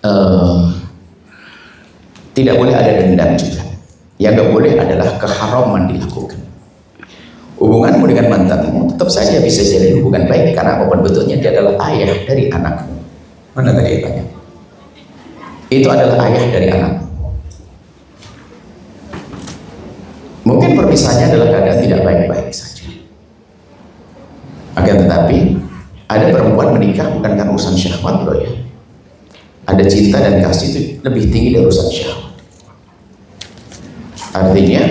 eh, tidak boleh ada dendam juga. Yang nggak boleh adalah keharaman dilakukan. Hubunganmu dengan mantanmu tetap saja bisa jadi hubungan baik karena apapun bentuknya dia adalah ayah dari anakmu. Mana tadi tanya? Itu adalah ayah dari anakmu. Mungkin perpisahannya adalah keadaan tidak baik-baik saja. Akan tetapi ada perempuan menikah bukan karena urusan syahwat loh ya. Ada cinta dan kasih itu lebih tinggi dari urusan syahwat. Artinya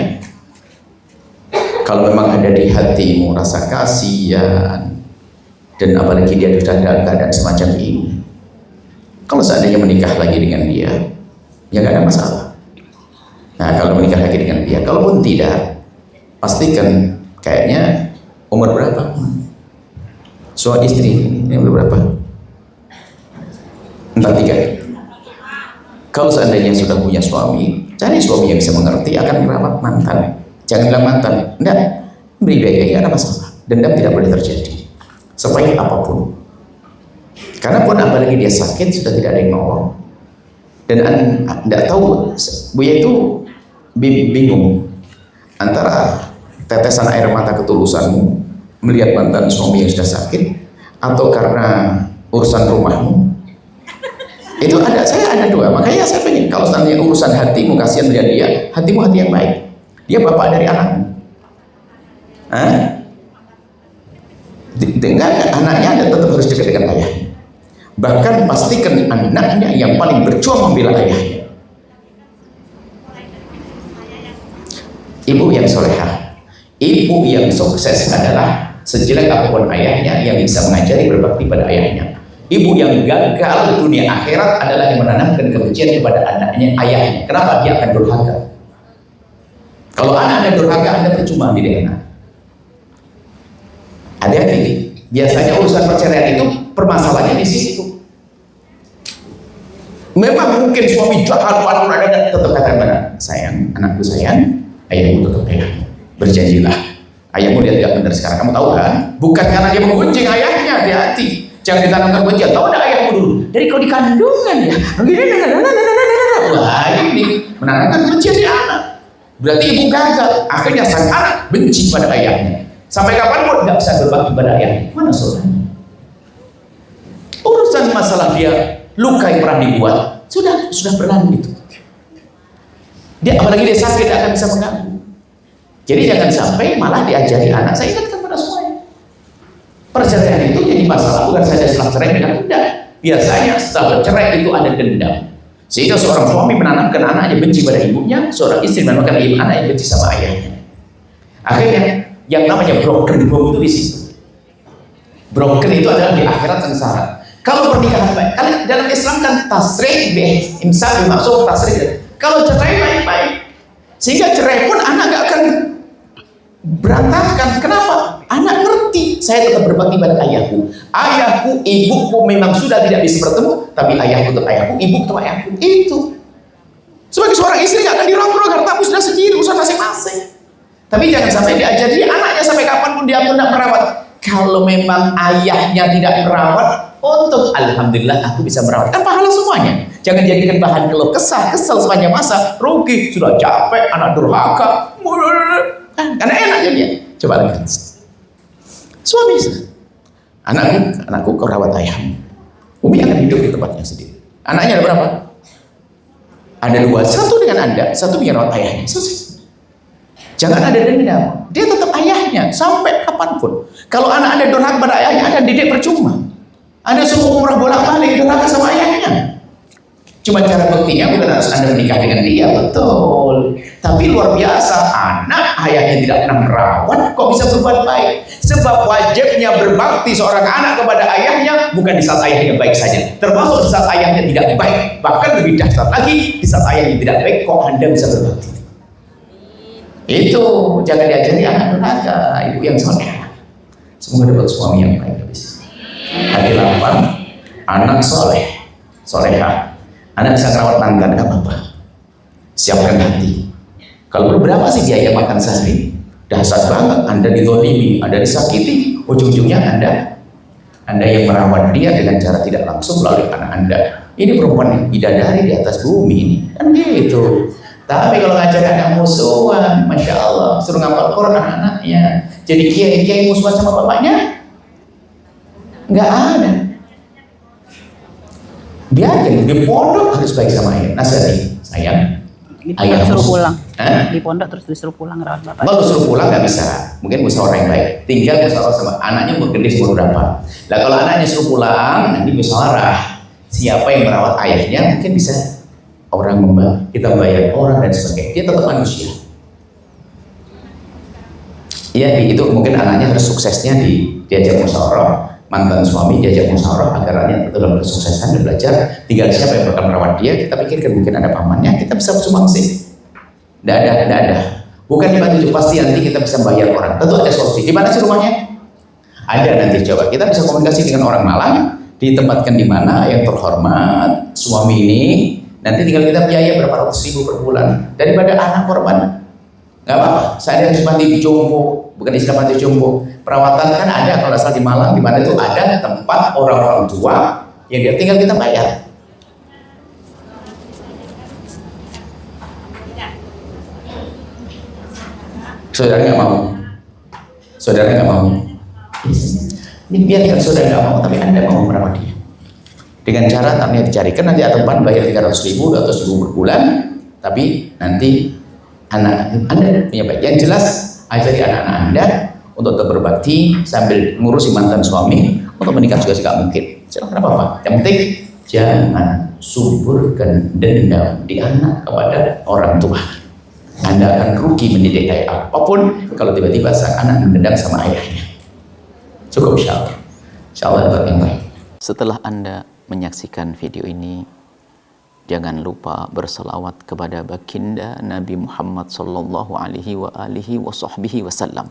kalau memang ada di hatimu rasa kasihan dan apalagi dia sudah dalam keadaan semacam ini, kalau seandainya menikah lagi dengan dia, ya nggak ada masalah. Nah, kalau menikah lagi dengan dia, kalaupun tidak, pastikan kayaknya umur berapa? Suami istri ini umur berapa? Entah 3. Kalau seandainya sudah punya suami, cari suami yang bisa mengerti akan merawat mantan. Jangan bilang mantan, enggak, beri biaya, nggak ada masalah. Dendam tidak boleh terjadi, sebaik apapun. Karena pun apalagi dia sakit sudah tidak ada yang nolong. Dan enggak tahu, Buya itu bingung antara tetesan air mata ketulusanmu melihat mantan suami yang sudah sakit atau karena urusan rumahmu. Itu saya ada dua, makanya saya pengen kalau seandainya urusan hatimu kasihan melihat dia, hatimu hati yang baik. Dia bapak dari anakmu. Dengan anaknya Anda tetap harus dekat dengan ayahnya. Bahkan pastikan anaknya yang paling berjuang membela ayahnya. Ibu yang solehah, ibu yang sukses adalah sejelek apapun ayahnya yang bisa mengajari berbakti pada ayahnya. Ibu yang gagal dunia akhirat adalah yang menanamkan kebencian kepada anaknya, ayahnya. Kenapa? Dia akan durhaka. Kalau anak Anda durhaka, Anda percuma didik anak. Hati-hati. Biasanya urusan perceraian itu permasalahannya di situ. Memang mungkin suami jahat, tetap katakan pada sayang, anakku sayang, ayahmu tetap ayahmu. Berjanjilah, ayahmu dia tidak benar sekarang. Kamu tahu kan? Bukan karena dia menggunjing ayahnya, hati-hati. Jangan ditanamkan kebencian. Tahu enggak ayahmu dulu? Dari kau di kandungan ya. Wah, ini menanamkan kebencian di anak. Berarti ibu gagal. Akhirnya sang anak benci pada ayahnya. Sampai kapanpun tidak bisa berbakti pada ayahnya. Mana saudaranya? Urusan masalah dia luka yang pernah dibuat sudah berlalu itu. Dia apalagi dia sakit akan bisa mengganggu. Jadi jangan sampai malah diajari anak. Saya ingatkan pada semuanya. Perceraian itu jadi masalah bukan saja setelah cerai dengan tidak. Biasanya setelah bercerai itu ada dendam. Sehingga seorang suami menanamkan anaknya benci pada ibunya, seorang istri menanamkan anaknya benci sama ayahnya. Akhirnya yang namanya broken home itu di situ. Broken itu adalah di akhirat sengsara. Kalau pernikahan baik, karena dalam Islam kan tasrih imsak dimaksud tasrih. Kalau cerai baik-baik, sehingga cerai pun anak gak akan berantakan. Kenapa? Anak ngerti, saya tetap berbakti pada ayahku. Ayahku, ibuku memang sudah tidak bisa bertemu, tapi ayahku tetap ayahku, ibuku tetap ayahku. Itu. Sebagai seorang istri gak akan dirong-rong, hartamu sudah sendiri, urusan masing-masing. Tapi jangan sampai diajari anaknya sampai kapanpun dia pun tidak merawat. Kalau memang ayahnya tidak merawat, untuk alhamdulillah aku bisa merawat. Kan pahala semuanya. Jangan jadikan bahan keluh kesal sepanjang masa. Rugi, sudah capek, anak durhaka. Karena enak jadinya. Coba lagi. Suami, anakku kau rawat ayahmu. Umi akan hidup di tempatnya sendiri. Anaknya ada berapa? Ada 2, satu dengan Anda, satu biar rawat ayahnya. Selesai. Jangan ada dendam. Dia tetap ayahnya sampai kapanpun. Kalau anak Anda durhaka pada ayahnya, Anda didik percuma. Anda suruh umrah bolak-balik durhaka sama ayahnya. Cuma cara buktinya bukan harus Anda menikah dengan dia, betul. Tapi luar biasa, anak ayahnya tidak pernah merawat, kok bisa berbuat baik? Sebab wajibnya berbakti seorang anak kepada ayahnya bukan di saat ayahnya baik saja, termasuk di saat ayahnya tidak baik. Bahkan lebih dahsyat lagi, di saat ayahnya tidak baik, kok Anda bisa berbakti? Itu jangan diajari anak durhaka, ibu yang soleh. Semoga dapat suami yang baik habis. Hati lapang, anak soleh, soleha. Anak bisa merawat mantan, gak apa-apa. Siapkan hati. Kalau berapa sih biaya makan sehari? Dahsyat banget. Anda dizolimi, Anda disakiti. Ujung-ujungnya Anda yang merawat dia dengan cara tidak langsung melalui anak Anda. ini perempuan bidadari di atas bumi ini, kan gitu. Tapi kalau ngajak anak musuhan, masya Allah, suruh ngapal Quran anaknya, jadi kiai musuhan sama bapaknya, nggak ada. Biarkan di pondok harus baik sama ayah, nasihati sayang. Ayah suruh pulang. Di pondok terus disuruh pulang rawat bapak. Kalau suruh pulang nggak bisa, mungkin musyawarah yang baik. Tinggal musyawarah sama anaknya bergendis umur berapa. Nah kalau anaknya suruh pulang, nanti musyawarah siapa yang merawat ayahnya, mungkin bisa orang kita bayar orang dan sebagainya. Dia tetap manusia. Ya itu mungkin anaknya harus suksesnya diajak musyawarah, mantan suami diajak musyawarah agar anaknya dalam kesuksesan dan belajar. Tinggal siapa yang bakal merawat dia, kita pikirkan mungkin ada pamannya, kita bisa bersumbangsi. Tidak ada. Bukan dibantu pasti nanti kita bisa bayar orang. Tentu ada solusi. Di mana sih rumahnya? Ada nanti coba. Kita bisa komunikasi dengan orang Malang, ditempatkan di mana yang terhormat suami ini. Nanti tinggal kita biaya berapa ratus ribu per bulan daripada anak korban. Nggak apa-apa. Saya harus mandi di Jompo, bukan istilah mandi Jompo. Perawatan kan ada kalau asal di Malang, di mana itu ada tempat orang-orang tua yang dia tinggal kita bayar. Saudara nggak mau, ini biarkan saudara nggak mau, tapi Anda mau merawat dia dengan cara namanya dicarikan nanti tempat bayar 300.000, 200.000 per bulan, tapi nanti anak Anda punya baik. Yang jelas ajari anak-anak Anda untuk tetap berbakti sambil ngurusi mantan suami, untuk menikah juga nggak mungkin. Silakan apa-apa. Yang penting jangan suburkan dendam di anak kepada orang tua. Anda akan rugi mendidik ayah apapun kalau tiba-tiba sang anak mendendam sama ayahnya. Cukup insya Allah yang baik. Setelah Anda menyaksikan video ini, jangan lupa berselawat kepada baginda Nabi Muhammad sallallahu alaihi wa alihi wasallam.